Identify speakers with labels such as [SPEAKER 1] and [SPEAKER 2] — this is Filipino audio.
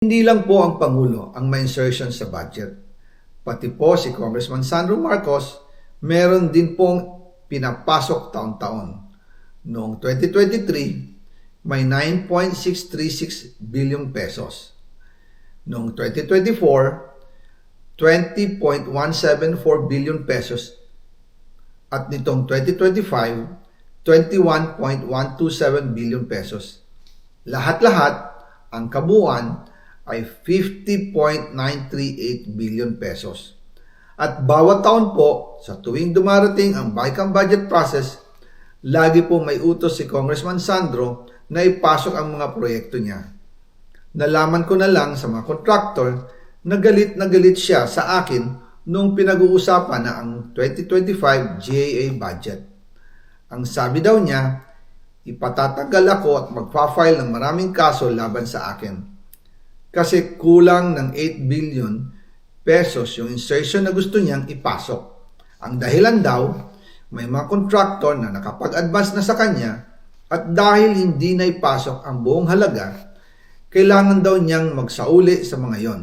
[SPEAKER 1] Hindi lang po ang Pangulo ang may insertion sa budget. Pati po si Congressman Sandro Marcos, meron din pong pinapasok taon-taon. Noong 2023, may 9.636 billion pesos. Noong 2024, 20.174 billion pesos. At nitong 2025, 21.127 billion pesos. Lahat-lahat, ang kabuuan ay 50.938 billion pesos. At bawat taon po, sa tuwing dumarating ang BICAM budget process, lagi po may utos si Congressman Sandro na ipasok ang mga proyekto niya. Nalaman ko na lang sa mga contractor na galit siya sa akin noong pinag-uusapan na ang 2025 GAA budget. Ang sabi daw niya, ipatatagal ako at magpa-file ng maraming kaso laban sa akin. Kasi kulang ng 8 billion pesos yung insertion na gusto niyang ipasok. Ang dahilan daw, may mga contractor na nakapag-advance na sa kanya at dahil hindi na ipasok ang buong halaga, kailangan daw niyang magsauli sa mga yon.